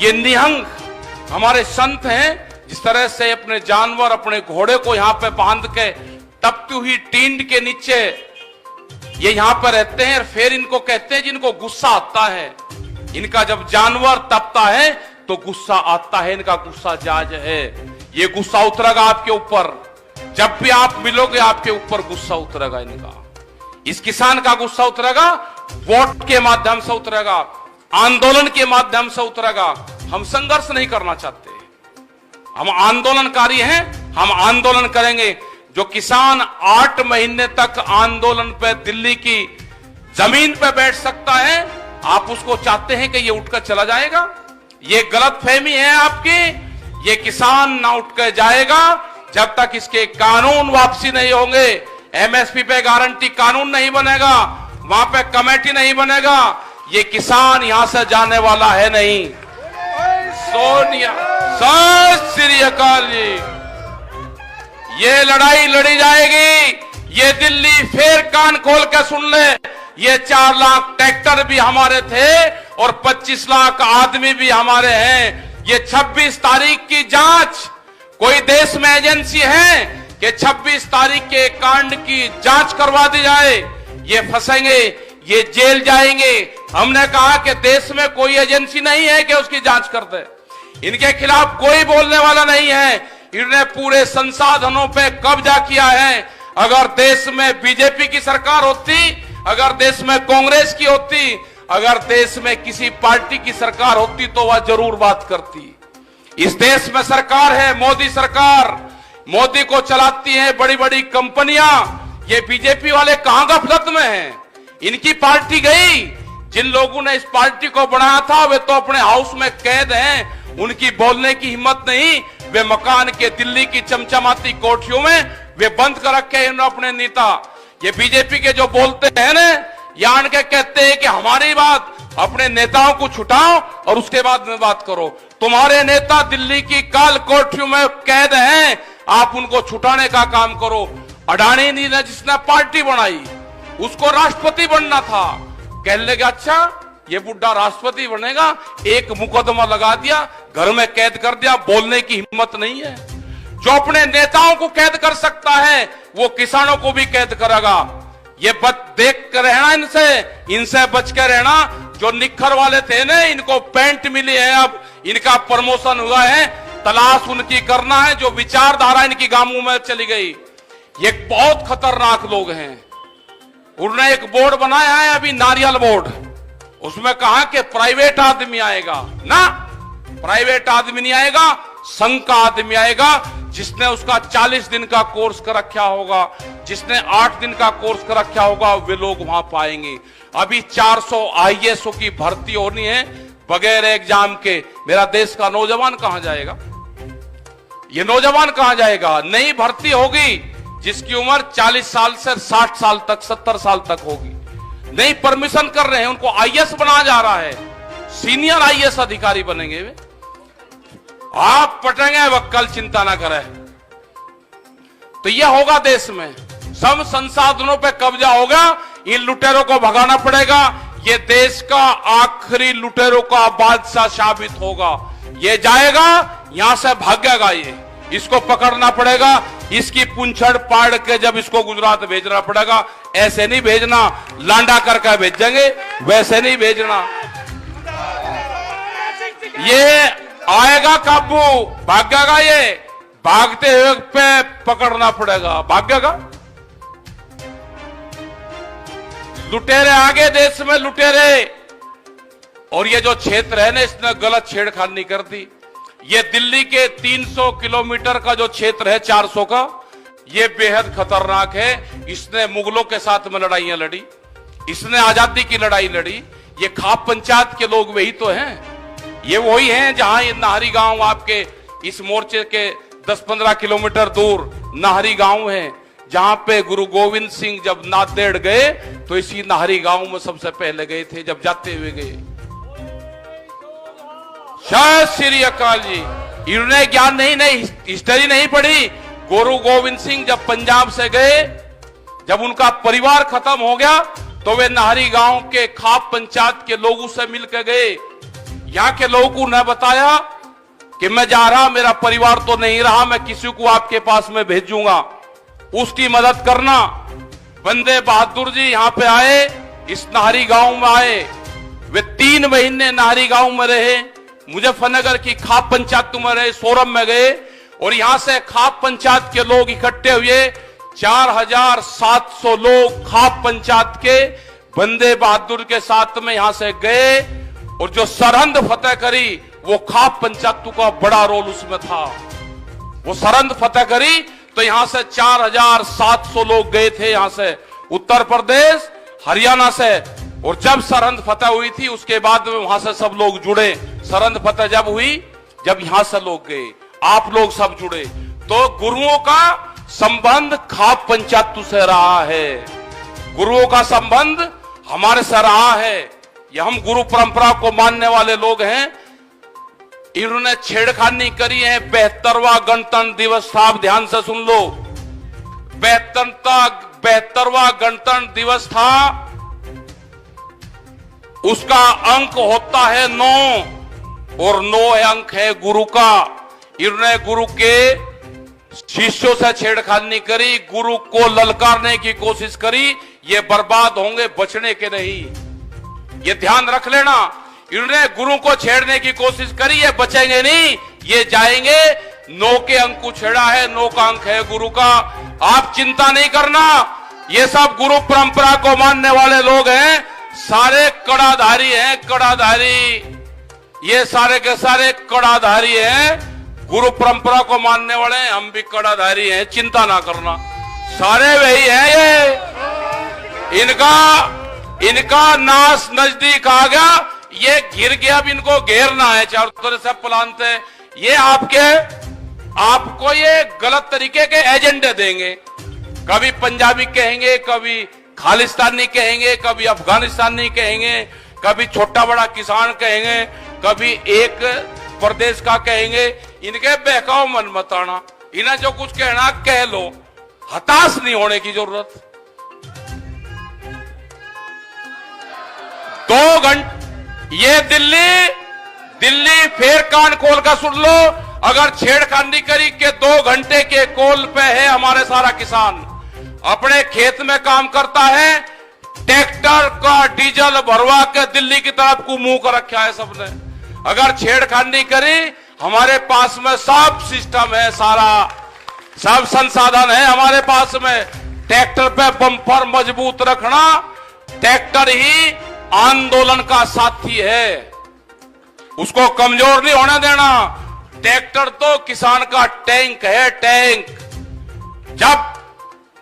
ये निहंग हमारे संत हैं, जिस तरह से अपने जानवर, अपने घोड़े को यहां पे बांध के तपती हुई टींड के नीचे ये यहां पर रहते हैं, और फिर इनको कहते हैं जिनको गुस्सा आता है। इनका जब जानवर तपता है तो गुस्सा आता है, इनका गुस्सा जायज है। ये गुस्सा उतरेगा आपके ऊपर, जब भी आप मिलोगे आपके ऊपर गुस्सा उतरेगा इनका। इस किसान का गुस्सा उतरेगा, वोट के माध्यम से उतरेगा, आंदोलन के माध्यम से उतरेगा। हम संघर्ष नहीं करना चाहते, हम आंदोलनकारी हैं, हम आंदोलन करेंगे। जो किसान 8 महीने तक आंदोलन पे दिल्ली की जमीन पे बैठ सकता है, आप उसको चाहते हैं कि ये उठकर चला जाएगा? ये गलतफहमी है आपकी। ये किसान ना उठकर जाएगा जब तक इसके कानून वापसी नहीं होंगे। एमएसपी पे गारंटी कानून नहीं बनेगा, वहां पे कमेटी नहीं बनेगा, ये किसान यहां से जाने वाला है नहीं। सोनिया, सत श्री अकाल जी। ये लड़ाई लड़ी जाएगी। ये दिल्ली फिर कान खोल के सुन ले, ये 4 लाख ट्रैक्टर भी हमारे थे और 25 लाख आदमी भी हमारे हैं। ये 26 तारीख की जांच, कोई देश में एजेंसी है कि 26 तारीख के कांड की जांच करवा दी जाए? ये फंसेंगे, ये जेल जाएंगे। हमने कहा कि देश में कोई एजेंसी नहीं है कि उसकी जांच कर दे। इनके खिलाफ कोई बोलने वाला नहीं है। इन्होंने पूरे संसाधनों पे कब्जा किया है। अगर देश में बीजेपी की सरकार होती, अगर देश में कांग्रेस की होती, अगर देश में किसी पार्टी की सरकार होती तो वह जरूर बात करती। इस देश में सरकार है मोदी सरकार, मोदी को चलाती है बड़ी बड़ी कंपनियां। ये बीजेपी वाले कहां गफलत में हैं? इनकी पार्टी गई। जिन लोगों ने इस पार्टी को बनाया था वे तो अपने हाउस में कैद हैं, उनकी बोलने की हिम्मत नहीं। वे मकान के दिल्ली की चमचमाती कोठियों में वे बंद कर रखे हैं अपने नेता। ये बीजेपी के जो बोलते हैं ना, यान के कहते हैं कि हमारी बात, अपने नेताओं को छुटाओ और उसके बाद में बात करो। तुम्हारे नेता दिल्ली की काल कोठियों में कैद हैं, आप उनको छुटाने का काम करो। अडानी ने जिसने पार्टी बनाई उसको राष्ट्रपति बनना था, कहने लगे अच्छा ये बुढ़ा राष्ट्रपति बनेगा, एक मुकदमा लगा दिया, घर में कैद कर दिया, बोलने की हिम्मत नहीं है। जो अपने नेताओं को कैद कर सकता है वो किसानों को भी कैद करेगा। ये देख कर रहना, इनसे बच कर रहना। जो निखर वाले थे ना, इनको पेंट मिली है, अब इनका प्रमोशन हुआ है, तलाश उनकी करना है। जो विचारधारा इनकी गांवों में चली गई, ये बहुत खतरनाक लोग हैं। उन्होंने एक बोर्ड बनाया है अभी, नारियल बोर्ड, उसमें कहा कि प्राइवेट आदमी आएगा ना, प्राइवेट आदमी नहीं आएगा, संघ का आदमी आएगा, जिसने उसका 40 दिन का कोर्स कर रखा होगा, जिसने 8 दिन का कोर्स कर रखा होगा, वे लोग वहां पाएंगे। अभी 400 आईएएसओ की भर्ती होनी है बगैर एग्जाम के। मेरा देश का नौजवान कहां जाएगा? ये नौजवान कहां जाएगा? नई भर्ती होगी जिसकी उम्र 40 साल से 60 साल तक, 70 साल तक होगी। नहीं परमिशन कर रहे हैं, उनको आईएएस बनाया जा रहा है, सीनियर आईएएस अधिकारी बनेंगे वे। आप पटेंगे वक्कल, चिंता ना करें। तो यह होगा देश में, सब संसाधनों पे कब्जा होगा। इन लुटेरों को भगाना पड़ेगा। ये देश का आखिरी लुटेरों का बादशाह साबित होगा। ये जाएगा, यहां से भागेगा, ये इसको पकड़ना पड़ेगा। इसकी पूंछड़ पाड़ के जब इसको गुजरात भेजना पड़ेगा, ऐसे नहीं भेजना लांडा करके भेजेंगे, वैसे नहीं भेजना। ये आएगा काबू, भागेगा, ये भागते हुए पे पकड़ना पड़ेगा, भागेगा। लुटेरे आगे, देश में लुटेरे। और ये जो क्षेत्र है ना, इसने गलत छेड़खानी कर दी। ये दिल्ली के 300 किलोमीटर का जो क्षेत्र है, 400 का, ये बेहद खतरनाक है। इसने मुगलों के साथ में लड़ाइयां लड़ी, इसने आजादी की लड़ाई लड़ी। ये खाप पंचायत के लोग वही तो हैं, ये वही हैं जहां ये नाहरी गांव, आपके इस मोर्चे के 10-15 किलोमीटर दूर नाहरी गांव है, जहां पे गुरु गोविंद सिंह जब नांदेड़ गए तो इसी नाहरी गांव में सबसे पहले गए थे, जब जाते हुए गए। सत श्री अकाल जी। इन्होंने ज्ञान नहीं हिस्ट्री नहीं पढ़ी। गुरु गोविंद सिंह जब पंजाब से गए, जब उनका परिवार खत्म हो गया तो वे नाहरी गांव के खाप पंचायत के लोगों से मिलकर गए। यहाँ के लोगों को न बताया कि मैं जा रहा, मेरा परिवार तो नहीं रहा, मैं किसी को आपके पास में भेजूंगा, उसकी मदद करना। बंदे बहादुर जी यहाँ पे आए, इस नाहरी गांव में आए। वे 3 महीने नाहरी गांव में रहे, मुजफ्फरनगर की खाप पंचायत में रहे, सोरम में गए और यहां से खाप पंचायत के लोग इकट्ठे हुए। 4700 लोग खाप पंचायत के बंदे बहादुर के साथ में यहां से गए और जो सरहद फतेह करी, वो खाप पंचायत का बड़ा रोल उसमें था। वो सरहद फतेह करी तो यहां से 4700 लोग गए थे, यहां से उत्तर प्रदेश, हरियाणा से। और जब सरहद फतेह हुई थी उसके बाद में वहां से सब लोग जुड़े। सरहद फतेह जब हुई, जब यहां से लोग गए, आप लोग सब जुड़े, तो गुरुओं का संबंध खाप पंचायत से रहा है। गुरुओं का संबंध हमारे से रहा है। ये हम गुरु परंपरा को मानने वाले लोग हैं। इन्होंने छेड़खानी करी है। 72वां गणतंत्र दिवस था, आप ध्यान से सुन लो। 72वां गणतंत्र दिवस था, उसका अंक होता है 9 और 9 अंक है गुरु का। इन्होंने गुरु के शिष्यों से छेड़खानी करी, गुरु को ललकारने की कोशिश करी। ये बर्बाद होंगे, बचने के नहीं, ये ध्यान रख लेना। इन्होंने गुरु को छेड़ने की कोशिश करी, ये बचेंगे नहीं, ये जाएंगे। 9 के अंक को छेड़ा है, 9 का अंक है गुरु का। आप चिंता नहीं करना, ये सब गुरु परंपरा को मानने वाले लोग हैं, सारे कड़ाधारी हैं, कड़ाधारी। ये सारे के सारे कड़ाधारी हैं, गुरु परंपरा को मानने वाले हैं। हम भी कड़ाधारी हैं, चिंता ना करना, सारे वही हैं। ये इनका नाश नजदीक आ गया, ये घिर गया, अब इनको घेरना है चारों तरफ से प्लान थे। ये आपको ये गलत तरीके के एजेंडे देंगे। कभी पंजाबी कहेंगे, कभी खालिस्तानी कहेंगे, कभी अफगानिस्तानी कहेंगे, कभी छोटा बड़ा किसान कहेंगे, कभी एक प्रदेश का कहेंगे। इनके बहकाओ मन मत आना, इन्हें जो कुछ कहना कह लो, हताश नहीं होने की जरूरत। 2 घंटे ये दिल्ली फिर कान खोल कर सुन लो, अगर छेड़खानी करी के 2 घंटे के कोल पे है हमारे सारा किसान, अपने खेत में काम करता है, ट्रैक्टर का डीजल भरवा के दिल्ली की तरफ को मुंह कर रखा है सबने। अगर छेड़खानी करी, हमारे पास में सब सिस्टम है, सारा सब संसाधन है हमारे पास में। ट्रैक्टर पे बम्पर मजबूत रखना, ट्रैक्टर ही आंदोलन का साथी है, उसको कमजोर नहीं होने देना। ट्रैक्टर तो किसान का टैंक है, टैंक। जब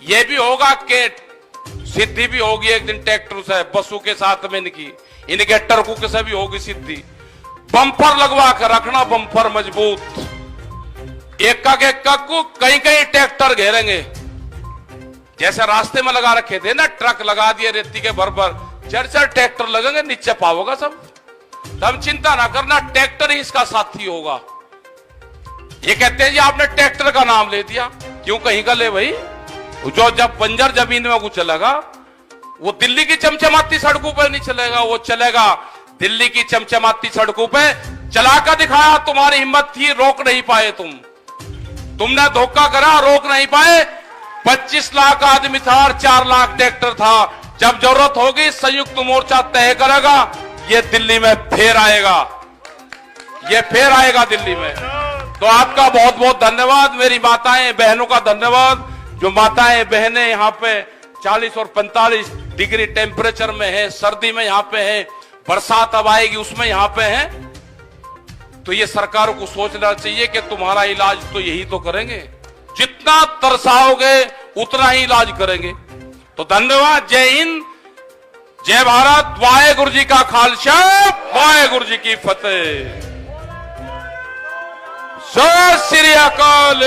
ये भी होगा कि सिद्धि भी होगी एक दिन ट्रैक्टर से, बसों के साथ में इनके ट्रकों के से भी होगी सिद्धि। बम्पर लगवा कर रखना, बम्पर मजबूत। एक को कहीं कहीं ट्रैक्टर घेरेंगे, जैसे रास्ते में लगा रखे थे ना, ट्रक लगा दिए रेती के भर 4 ट्रैक्टर लगेंगे, नीचे पाओगा सब। तब चिंता ना करना, ट्रैक्टर ही इसका साथी होगा। ये कहते हैं जी आपने ट्रैक्टर का नाम ले दिया, क्यों कहीं का ले भाई? जो जब बंजर जमीन में वो चलेगा, वो दिल्ली की चमचमाती सड़कों पर नहीं चलेगा, वो चलेगा दिल्ली की चमचमाती सड़कों पे। चलाकर दिखाया, तुम्हारी हिम्मत थी, रोक नहीं पाए तुमने धोखा करा, रोक नहीं पाए। 25 लाख आदमी था और 4 लाख ट्रैक्टर था। जब जरूरत होगी संयुक्त मोर्चा तय करेगा, ये दिल्ली में फिर आएगा, ये फिर आएगा दिल्ली में। तो आपका बहुत बहुत धन्यवाद, मेरी माताएं बहनों का धन्यवाद। जो माताएं बहनें यहाँ पे 40 और 45 डिग्री टेम्परेचर में है, सर्दी में यहाँ पे है, बरसात अब आएगी उसमें यहाँ पे है। तो ये सरकारों को सोचना चाहिए कि तुम्हारा इलाज तो यही तो करेंगे, जितना तरसाओगे उतना ही इलाज करेंगे। तो धन्यवाद, जय हिंद, जय भारत, वाहेगुरु जी का खालसा, वाहेगुरु जी की फतेह। सत श्री अकाल।